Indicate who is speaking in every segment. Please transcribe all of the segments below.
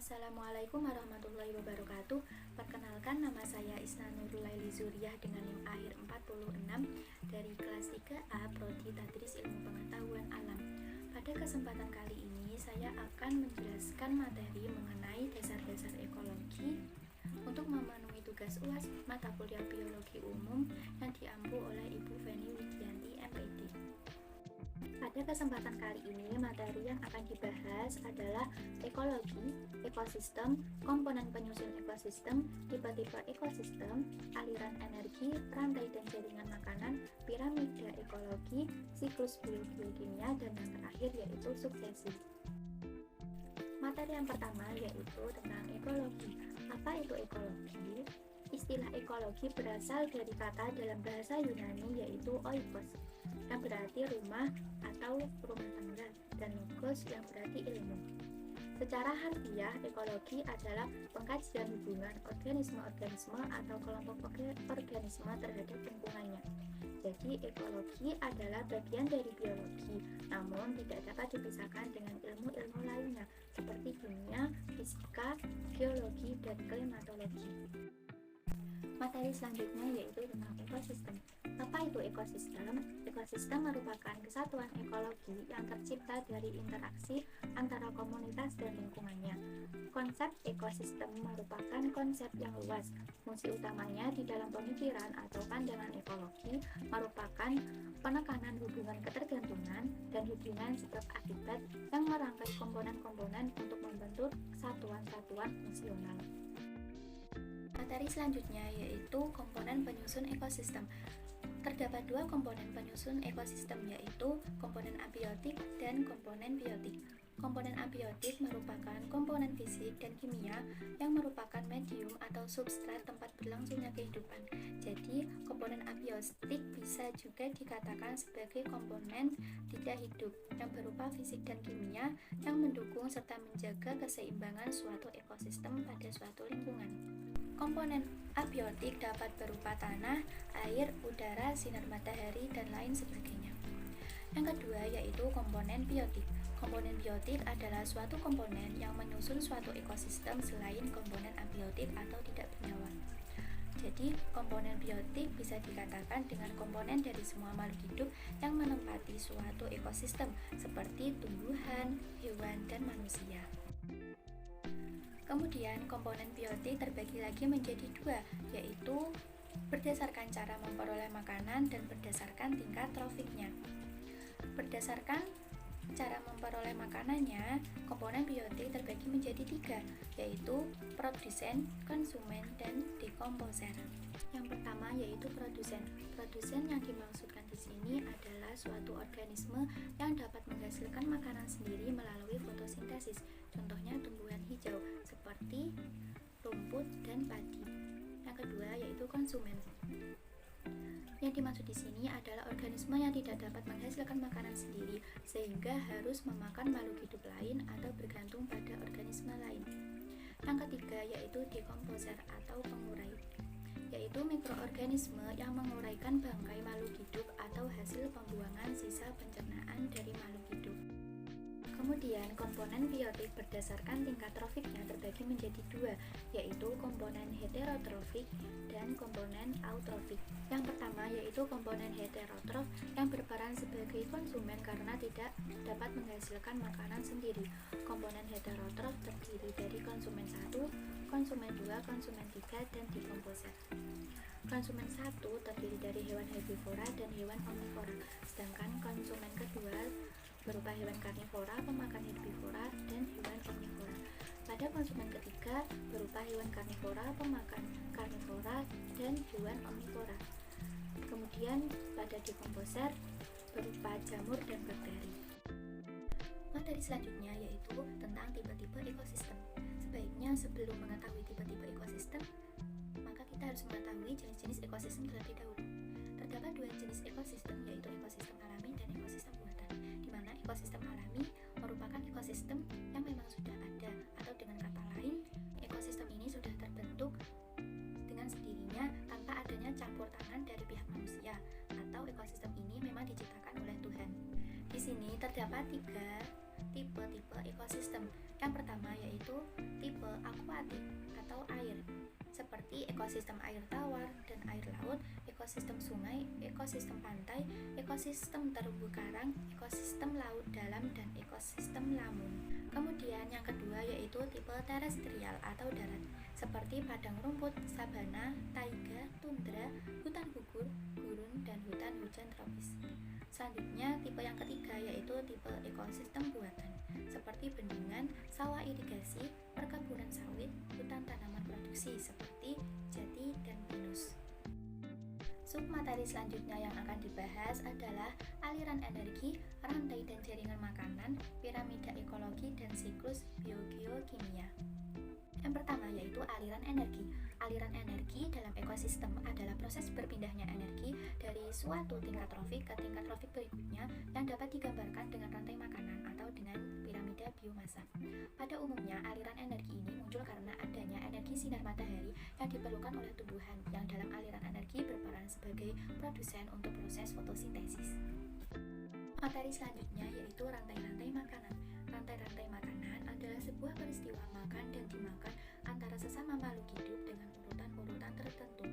Speaker 1: Assalamualaikum warahmatullahi wabarakatuh. Perkenalkan, nama saya Isna Nurulaili Zuriyah dengan NIM akhir 46 dari kelas 3A Prodi Tadris Ilmu Pengetahuan Alam. Pada kesempatan kali ini saya akan menjelaskan materi mengenai dasar-dasar ekologi untuk memenuhi tugas UAS mata kuliah biologi umum yang diampu oleh Ibu Feni Widianti MPD. Pada kesempatan kali ini, materi yang akan dibahas adalah ekologi, ekosistem, komponen penyusun ekosistem, tipe-tipe ekosistem, aliran energi, rantai dan jaringan makanan, piramida ekologi, siklus biogeokimia, dan yang terakhir yaitu suksesi. Materi yang pertama yaitu tentang ekologi. Apa itu ekologi? Istilah ekologi berasal dari kata dalam bahasa Yunani yaitu oikos, yang berarti rumah atau rumah tangga, dan logos yang berarti ilmu. Secara harfiah, ekologi adalah pengkajian hubungan organisme-organisme atau kelompok organisme terhadap lingkungannya. Jadi, ekologi adalah bagian dari biologi, namun tidak dapat dipisahkan dengan ilmu-ilmu lainnya, seperti kimia, fisika, geologi, dan klimatologi. Materi selanjutnya yaitu tentang ekosistem. Apa itu ekosistem? Ekosistem merupakan kesatuan ekologi yang tercipta dari interaksi antara komunitas dan lingkungannya. Konsep ekosistem merupakan konsep yang luas. Fungsi utamanya di dalam pemikiran atau pandangan ekologi merupakan penekanan hubungan ketergantungan dan hubungan sebab akibat yang merangkai komponen-komponen untuk membentuk satuan-satuan fungsional. Materi selanjutnya yaitu komponen penyusun ekosistem. Terdapat dua komponen penyusun ekosistem, yaitu komponen abiotik dan komponen biotik. Komponen abiotik merupakan komponen fisik dan kimia yang merupakan medium atau substrat tempat berlangsungnya kehidupan. Jadi, komponen abiotik bisa juga dikatakan sebagai komponen tidak hidup yang berupa fisik dan kimia yang mendukung serta menjaga keseimbangan suatu ekosistem pada suatu lingkungan. Komponen abiotik dapat berupa tanah, air, udara, sinar matahari, dan lain sebagainya. Yang kedua yaitu komponen biotik. Komponen biotik adalah suatu komponen yang menyusun suatu ekosistem selain komponen abiotik atau tidak bernyawa. Jadi, komponen biotik bisa dikatakan dengan komponen dari semua makhluk hidup yang menempati suatu ekosistem, seperti tumbuhan, hewan, dan manusia. Kemudian, komponen biotik terbagi lagi menjadi dua, yaitu berdasarkan cara memperoleh makanan dan berdasarkan tingkat trofiknya. Berdasarkan cara memperoleh makanannya, komponen biotik terbagi menjadi tiga, yaitu produsen, konsumen, dan dekomposer. Yang pertama yaitu produsen. Produsen yang dimaksudkan di sini adalah suatu organisme yang dapat menghasilkan makanan sendiri melalui fotosintesis. Contohnya tumbuhan hijau seperti rumput dan padi. Yang kedua yaitu konsumen. Yang dimaksud di sini adalah organisme yang tidak dapat menghasilkan makanan sendiri sehingga harus memakan makhluk hidup lain atau bergantung pada organisme lain. Yang ketiga yaitu dekomposer atau pengurai, yaitu mikroorganisme yang menguraikan bangkai makhluk hidup atau hasil pembuangan sisa pencernaan dari makhluk hidup. Kemudian, komponen biotik berdasarkan tingkat trofiknya terbagi menjadi dua, yaitu komponen heterotrofik dan komponen autrofik. Yang pertama yaitu komponen heterotrof yang berperan sebagai konsumen karena tidak dapat menghasilkan makanan sendiri. Komponen heterotrof terdiri dari konsumen 1, konsumen 2, konsumen 3, dan dekomposer. Konsumen 1 terdiri dari hewan herbivora dan hewan omnivora, sedangkan konsumen kedua berupa hewan karnivora, pemakan herbivora, dan hewan omnivora. Pada konsumen ketiga berupa hewan karnivora, pemakan karnivora, dan hewan omnivora. Kemudian pada dekomposer berupa jamur dan bakteri. Materi selanjutnya yaitu tentang tipe-tipe ekosistem. Sebaiknya sebelum mengetahui tipe-tipe ekosistem, maka kita harus mengetahui jenis-jenis ekosistem terlebih dahulu. Terdapat dua jenis ekosistem, yaitu ekosistem alami dan ekosistem buatan, di mana ekosistem alami merupakan ekosistem yang memang sudah ada, atau dengan kata lain, ekosistem ini sudah terbentuk dengan sendirinya tanpa adanya campur tangan dari pihak manusia, atau ekosistem ini memang diciptakan oleh Tuhan. Di sini terdapat tiga tipe-tipe ekosistem. Yang pertama yaitu tipe akuatik atau air, seperti ekosistem air tawar dan air laut, ekosistem sungai, ekosistem pantai, ekosistem terumbu karang, ekosistem laut dalam, dan ekosistem lamun. Kemudian yang kedua yaitu tipe terestrial atau darat, seperti padang rumput, sabana, taiga, tundra, hutan gugur, gurun, dan hutan hujan tropis. Selanjutnya tipe yang ketiga yaitu tipe ekosistem buatan, seperti bendungan, sawah irigasi, perkebunan sawit, hutan tanaman produksi seperti jati dan pinus. Submateri selanjutnya yang akan dibahas adalah aliran energi, rantai dan jaringan makanan, piramida ekologi, dan siklus biogeokimia. Yang pertama yaitu aliran energi. Aliran energi dalam ekosistem adalah proses berpindahnya energi dari suatu tingkat trofik ke tingkat trofik berikutnya yang dapat digambarkan dengan rantai makanan atau dengan piramida biomasa. Pada umumnya, aliran energi ini muncul karena adanya energi sinar matahari yang diperlukan oleh tumbuhan yang dalam aliran energi berperan sebagai produsen untuk proses fotosintesis. Materi selanjutnya yaitu rantai-rantai makanan. Rantai-rantai makanan adalah sebuah peristiwa makan dan dimakan antara sesama makhluk hidup dengan urutan-urutan tertentu.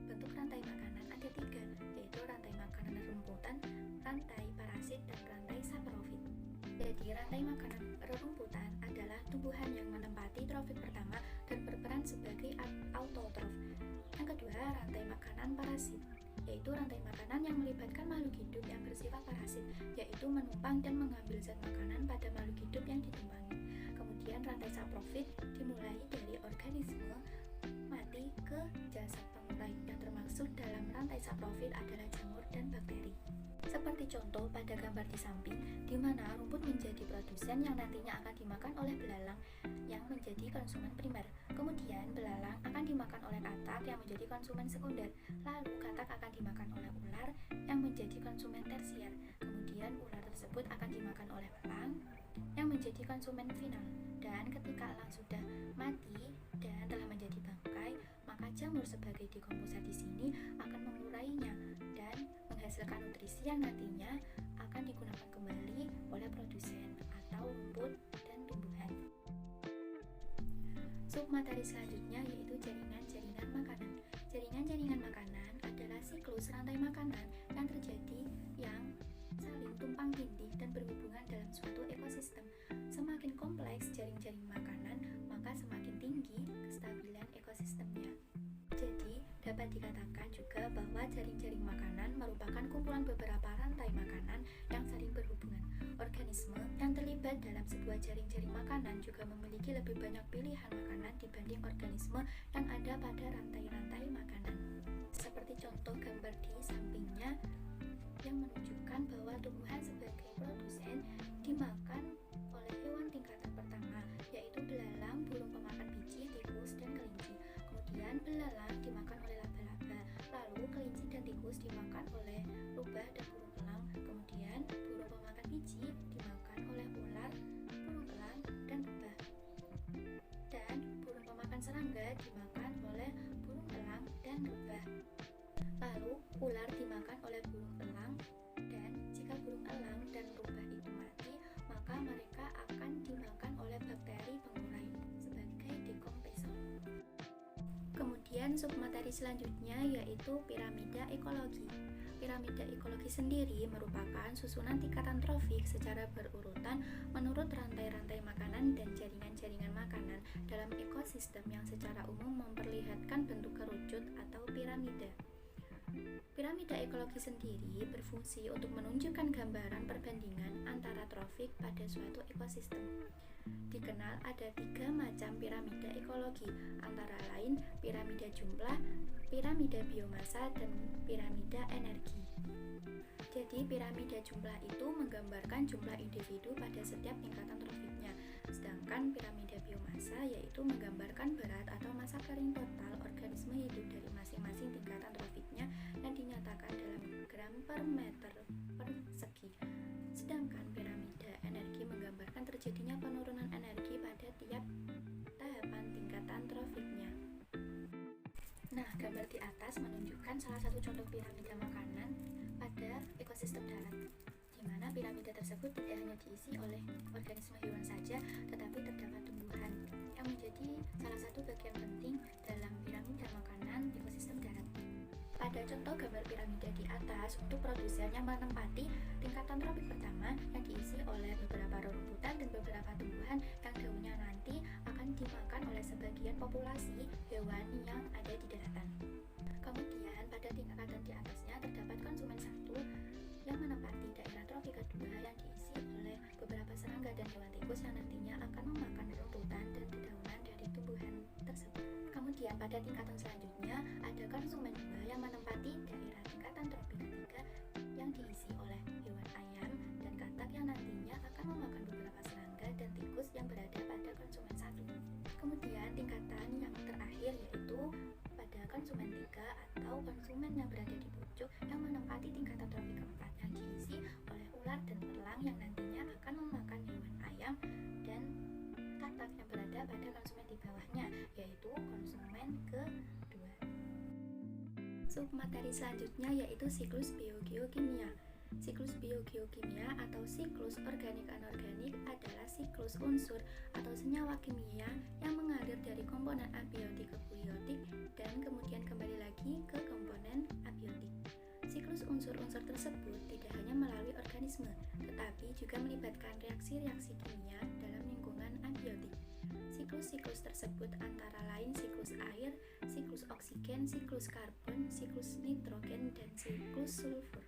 Speaker 1: Bentuk rantai makanan ada tiga, yaitu rantai makanan rerumputan, rantai parasit, dan rantai saprofit. Jadi rantai makanan rerumputan adalah tumbuhan yang menempati trofik pertama dan berperan sebagai autotrof. Yang kedua, rantai makanan parasit, yaitu rantai makanan yang melibatkan makhluk hidup yang bersifat parasit, yaitu menumpang dan mengambil zat makanan pada makhluk hidup yang ditumpangi. Kemudian rantai saprofit dimulai dari organisme mati ke jasad pengurai, yang termasuk dalam rantai saprofit adalah jamur dan bakteri. Seperti contoh pada gambar di samping, di mana rumput menjadi produsen yang nantinya akan dimakan oleh belalang yang menjadi konsumen primer. Kemudian belalang akan dimakan oleh katak yang menjadi konsumen sekunder. Lalu katak akan dimakan oleh ular yang menjadi konsumen tersier. Kemudian ular tersebut akan dimakan oleh elang yang menjadi konsumen final. Dan ketika elang sudah mati dan telah menjadi bangkai, maka jamur sebagai dekomposer di sini akan mengurainya dan menghasilkan nutrisi yang nantinya akan digunakan kembali oleh produsen atau rumput dan tumbuhan. Submateri selanjutnya yaitu jaringan-jaringan makanan. Jaringan-jaringan makanan adalah siklus rantai makanan yang terjadi yang saling tumpang tindih dan berhubungan dalam suatu ekosistem. Semakin kompleks jaring-jaring makanan, maka semakin tinggi kestabilan ekosistemnya. Jadi, dapat dikatakan juga bahwa jaring-jaring makanan merupakan kumpulan beberapa rantai makanan yang saling berhubungan. Organisme yang terlibat dalam sebuah jaring-jaring makanan juga memiliki lebih banyak pilihan makanan dibanding organisme yang ada pada rantai-rantai makanan. Seperti contoh gambar di sampingnya yang menunjukkan bahwa tumbuhan sebagai produsen dimakan oleh hewan tingkatan pertama, yaitu belalang, burung pemakan biji, tikus, dan kelinci. Kemudian belalang dimakan oleh laba-laba, lalu kelinci dan tikus dimakan oleh rubah dan burung elang. Kemudian burung pemakan biji dimakan oleh ular, burung elang, dan rubah. Dan burung pemakan serangga dimakan oleh burung elang dan rubah. Lalu ular dimakan oleh burung elang, dan jika burung elang dan rubah itu mati, maka mereka akan dimakan oleh bakteri pengurai sebagai dekompresor. Kemudian submateri selanjutnya yaitu piramida ekologi. Piramida ekologi sendiri merupakan susunan tingkatan trofik secara berurutan menurut rantai-rantai makanan dan jaringan-jaringan makanan dalam ekosistem yang secara umum memperlihatkan bentuk kerucut atau piramida. Piramida ekologi sendiri berfungsi untuk menunjukkan gambaran perbandingan antara trofik pada suatu ekosistem. Dikenal ada 3 macam piramida ekologi, antara lain piramida jumlah, piramida biomasa, dan piramida energi. Jadi piramida jumlah itu menggambarkan jumlah individu pada setiap tingkatan trofiknya, sedangkan piramida biomasa yaitu menggambarkan berat atau massa kering total organisme hidup dari masing-masing tingkatan trofiknya yang dinyatakan dalam gram per meter persegi. Sedangkan piramida energi menggambarkan terjadinya penurunan energi pada tiap tahapan tingkatan trofiknya. Nah, gambar di atas menunjukkan salah satu contoh piramida makanan pada ekosistem darat, di mana piramida tersebut tidak hanya diisi oleh organisme hewan saja, tetapi terdapat tumbuhan yang menjadi salah satu contoh gambar piramida di atas, untuk produsen yang menempati tingkatan tropik pertama yang diisi oleh beberapa rerumputan dan beberapa tumbuhan yang daunnya nanti akan dimakan oleh sebagian populasi hewan yang ada di daratan. Kemudian pada tingkatan di atasnya terdapat konsumen satu yang menempati daerah tropik kedua yang diisi oleh beberapa serangga dan hewan tikus yang nantinya akan memakan rumputan dan dedaunan dari tumbuhan tersebut. Kemudian pada tingkatan selanjutnya ada konsumen 2 yang menempati daerah tingkatan tropik ketiga yang diisi oleh hewan ayam dan katak yang nantinya akan memakan beberapa serangga dan tikus yang berada pada konsumen 1. Kemudian tingkatan yang terakhir yaitu pada konsumen 3 atau konsumen yang berada di pucuk yang menempati tingkatan tropik keempat yang diisi oleh ular dan elang yang nantinya akan memakan hewan ayam dan katak yang berada pada konsumen di bawahnya, yaitu konsumen kedua. Submateri selanjutnya yaitu siklus biogeokimia. Siklus biogeokimia atau siklus organik-anorganik adalah siklus unsur atau senyawa kimia yang mengalir dari komponen abiotik ke biotik dan kemudian kembali lagi ke komponen abiotik. Siklus unsur-unsur tersebut tidak hanya melalui organisme, tetapi juga melibatkan reaksi-reaksi kimia dalam lingkungan abiotik. Siklus-siklus tersebut antara lain siklus air, siklus oksigen, siklus karbon, siklus nitrogen, dan siklus sulfur.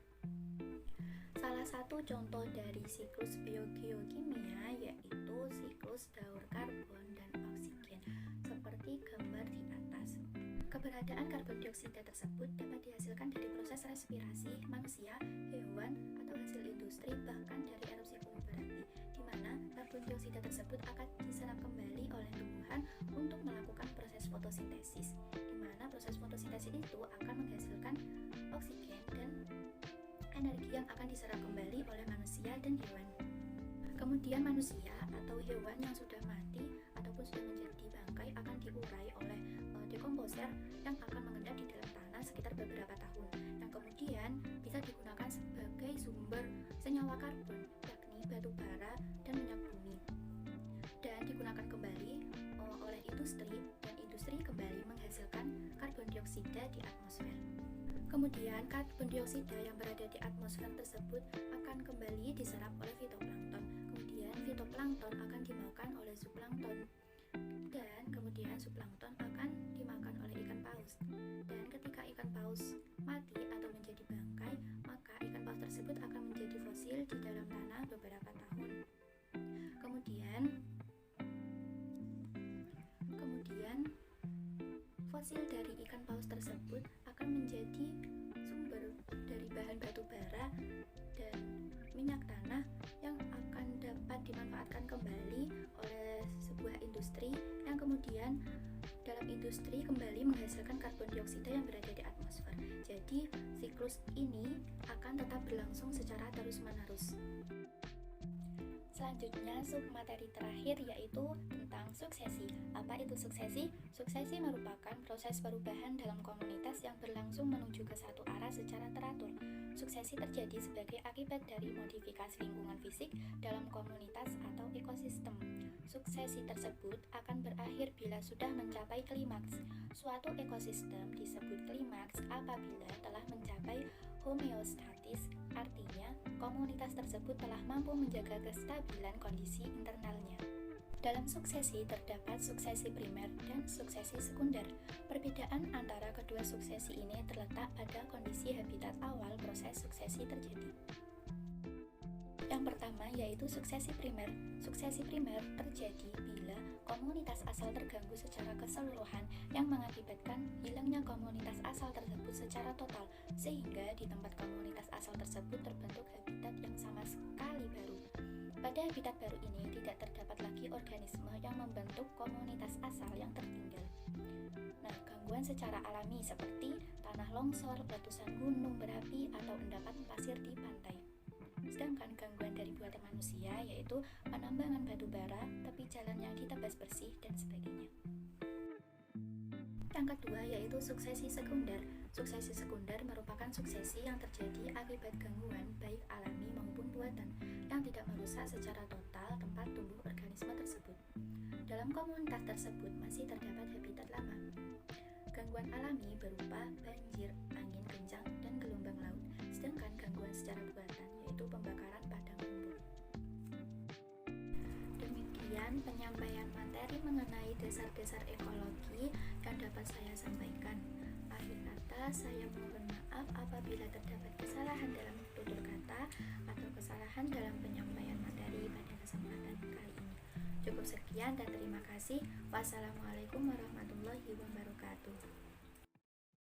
Speaker 1: Salah satu contoh dari siklus biogeokimia yaitu siklus daur karbon dan oksigen, seperti gambar di atas. Keberadaan karbon dioksida tersebut dapat dihasilkan dari proses respirasi manusia, hewan, atau hasil industri, bahkan dari erupsi gunung berapi, di mana karbon dioksida tersebut akan diserap kembali oleh tumbuhan untuk melakukan proses fotosintesis, di mana proses fotosintesis itu akan menghasilkan oksigen dan energi yang akan diserap kembali oleh manusia dan hewan. Kemudian manusia atau hewan yang sudah mati ataupun sudah menjadi bangkai akan diurai oleh dekomposer yang akan mengendap di dalam tanah sekitar beberapa tahun, yang kemudian bisa digunakan sebagai sumber senyawa karbon, yakni batu bara dan minyak bumi, dan digunakan kembali oleh industri, dan industri kembali menghasilkan karbon dioksida di atmosfer. Kemudian karbon dioksida yang berada di atmosfer tersebut akan kembali diserap oleh fitoplankton. Kemudian fitoplankton akan dimakan oleh zooplankton, dan kemudian zooplankton akan dimakan oleh ikan paus. Dan ketika ikan paus mati atau menjadi bangkai, maka ikan paus tersebut akan menjadi fosil di dalam tanah beberapa tahun. Kemudian fosil dari ikan paus tersebut akan menjadi sumber dari bahan batu bara dan minyak tanah yang akan dapat dimanfaatkan kembali oleh sebuah industri yang kemudian dalam industri kembali menghasilkan karbon dioksida yang berada di atmosfer. Jadi siklus ini akan tetap berlangsung secara terus-menerus. Selanjutnya submateri terakhir yaitu tentang suksesi. Apa itu suksesi? Suksesi merupakan proses perubahan dalam komunitas yang berlangsung menuju ke satu arah secara teratur. Suksesi terjadi sebagai akibat dari modifikasi lingkungan fisik dalam komunitas atau ekosistem. Suksesi tersebut akan berakhir bila sudah mencapai klimaks. Suatu ekosistem disebut klimaks apabila telah mencapai homeostatis, artinya komunitas tersebut telah mampu menjaga kestabilan kondisi internalnya. Dalam suksesi terdapat suksesi primer dan suksesi sekunder. Perbedaan antara kedua suksesi ini terletak pada kondisi habitat awal proses suksesi terjadi. Yang pertama yaitu suksesi primer. Suksesi primer terjadi bila komunitas asal terganggu secara keseluruhan yang mengakibatkan hilangnya komunitas asal tersebut secara total, sehingga di tempat komunitas asal tersebut terbentuk habitat yang sama sekali baru. Pada habitat baru ini tidak terdapat lagi organisme yang membentuk komunitas asal yang tertinggal. Nah, gangguan secara alami seperti tanah longsor, letusan gunung berapi, atau endapan pasir di pantai. Sedangkan gangguan dari buatan manusia yaitu penambangan batu bara, tepi jalan yang ditebas bersih, dan sebagainya. Yang kedua yaitu suksesi sekunder. Suksesi sekunder merupakan suksesi yang terjadi akibat gangguan baik alami maupun buatan yang tidak merusak secara total tempat tumbuh organisme tersebut. Dalam komunitas tersebut masih terdapat habitat lama. Gangguan alami berupa banjir, angin kencang, kencang dan gelombang laut. Sedangkan gangguan secara buatan yaitu pembakaran padang rumput. Demikian penyampaian materi mengenai dasar-dasar ekologi yang dapat saya sampaikan. Akhir kata, saya mohon maaf apabila terdapat kesalahan dalam tutur kata atau kesalahan dalam penyampaian materi pada kesempatan kali ini. Cukup sekian dan terima kasih. Wassalamualaikum warahmatullahi wabarakatuh.